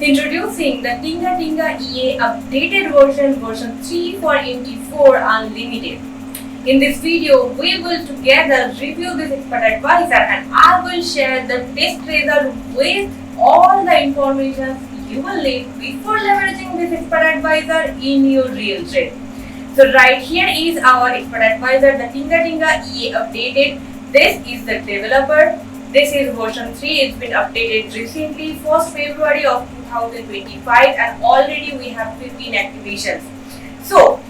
Introducing the Tinga Tinga EA updated version 3 for MT4 Unlimited. In this video, we will together review this expert advisor and I will share the test result with all the information you will need before leveraging this expert advisor in your real trade. So right here is our expert advisor, the Tinga Tinga EA updated. This is the developer. This is version 3. It's been updated recently, 1st February of 2025, and already we have 15 activations. So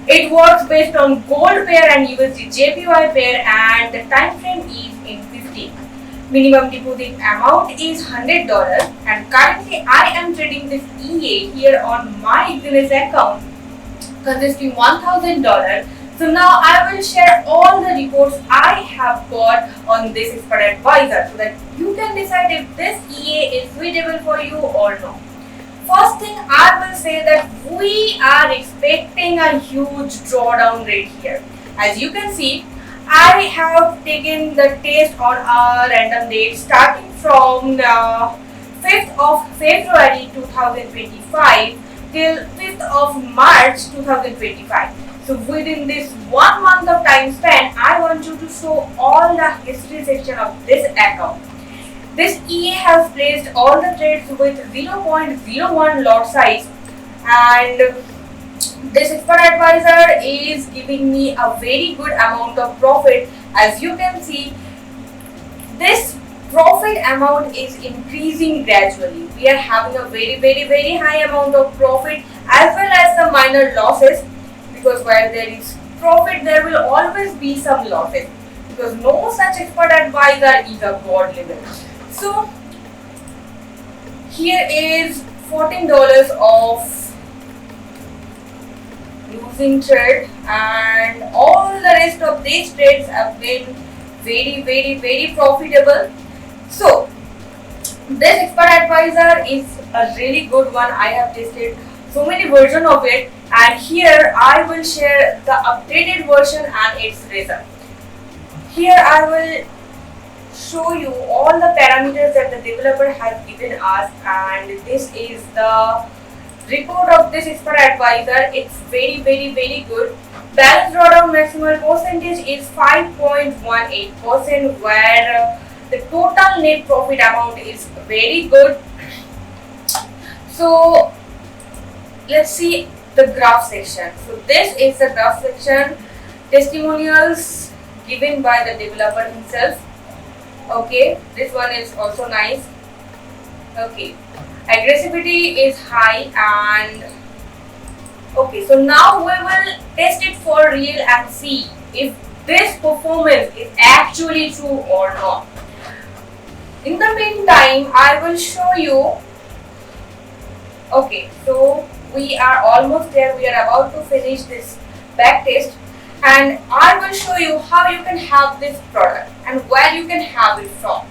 it works based on gold pair and USD JPY pair, and the time frame is in 15. Minimum deposit amount is $100, and currently I am trading this EA here on my Exodus account consisting $1,000. So now I will share all the reports I have got on this expert advisor so that you can decide if this EA is suitable for you or not. First thing I will say that we are expecting a huge drawdown rate here. As you can see, I have taken the test on a random date starting from 5th of February 2025 till 5th of March 2025. So within this 1 month of time span, I want you to show all the history section of this account. This EA has placed all the trades with 0.01 lot size, and this expert advisor is giving me a very good amount of profit. As you can see, this profit amount is increasing gradually. We are having a very high amount of profit as well as some minor losses, because where there is profit there will always be some losses, because no such expert advisor is a god level. So here is $14 of losing trade, and all the rest of these trades have been very profitable. So this expert advisor is a really good one. I have tested so many versions of it, and here I will share the updated version and its result. Here I will show you all the parameters that the developer has given us, and this is the report of this expert advisor. It's very good. Balance drawdown maximal percentage is 5.18%, where the total net profit amount is very good. So let's see the graph section. So this is the graph section, testimonials given by the developer himself. Okay, this one is also nice. Okay, aggressivity is high, and okay, so now we will test it for real and see if this performance is actually true or not. In the meantime, I will show you. Okay, so we are almost there. We are about to finish this back test, and I will show you how you can have this product and where you can have it from.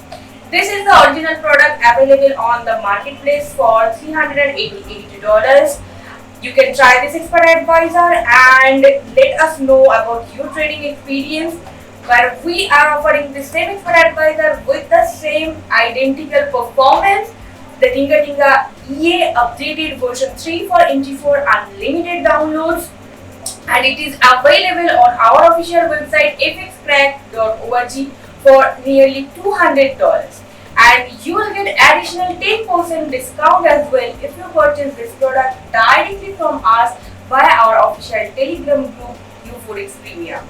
This is the original product available on the marketplace for $382. You can try this expert advisor and let us know about your trading experience, where we are offering the same expert advisor with the same identical performance, the Tinga Tinga EA updated version 3 for MT4 Unlimited downloads, and it is available on our official website fxcrack.org for nearly $200, and you will get additional 10% discount as well if you purchase this product directly from us via our official Telegram group U4X Premium.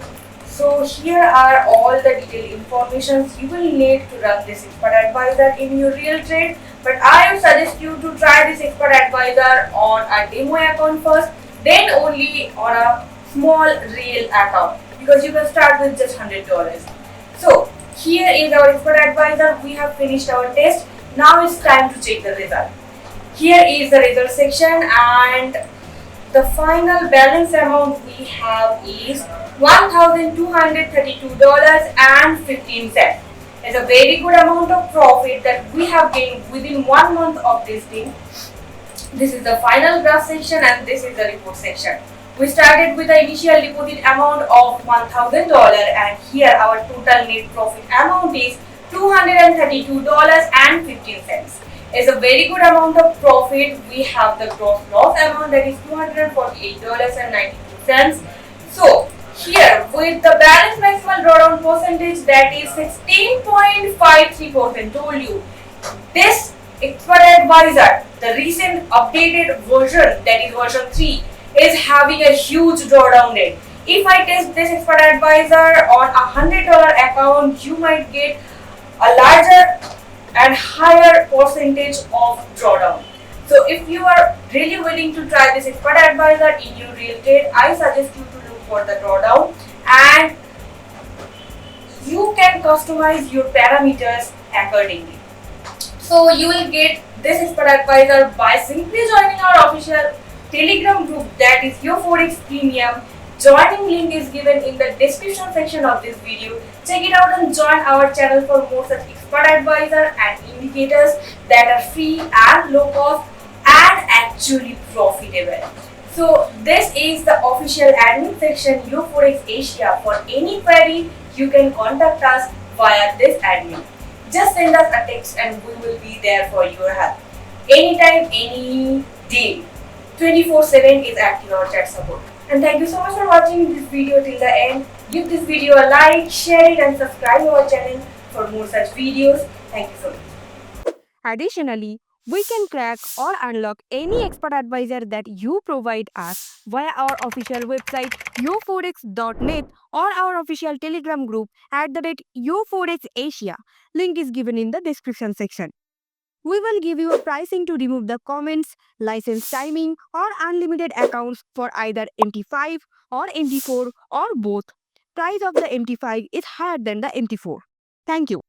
So here are all the detailed information you will need to run this expert advisor in your real trade, but I would suggest you to try this expert advisor on a demo account first, then only on a small real account, because you can start with just $100. So here is our expert advisor. We have finished our test. Now it's time to check the result. Here is the result section, and the final balance amount we have is $1,232.15. It's a very good amount of profit that we have gained within 1 month of testing. This is the final graph section, and this is the report section. We started with the initial deposit amount of $1,000, and here our total net profit amount is $232.15. is a very good amount of profit. We have the gross loss amount that is $248.92. So here with the balance maximal drawdown percentage that is 16.53%, told you this expert advisor, the recent updated version that is version 3, is having a huge drawdown rate. If I test this expert advisor on $100 account, you might get a larger and higher percentage of drawdown. So if you are really willing to try this expert advisor in your real estate, I suggest you to look for the drawdown, and you can customize your parameters accordingly. So you will get this expert advisor by simply joining our official Telegram group, that is Your Forex Premium. Joining link is given in the description section of this video. Check it out and join our channel for more such expert advisor and indicators that are free and low cost and actually profitable. So this is the official admin section, Your Forex Asia. For any query, you can contact us via this admin. Just send us a text and we will be there for your help. Anytime, any day. 24/7 is active our chat support. And thank you so much for watching this video till the end. Give this video a like, share it and subscribe to our channel for more such videos. Thank you so much. Additionally, we can crack or unlock any expert advisor that you provide us via our official website yoforex.net or our official Telegram group @yoforexasia. Link is given in the description section. We will give you a pricing to remove the comments, license timing, or unlimited accounts for either MT5 or MT4 or both. Price of the MT5 is higher than the MT4. Thank you.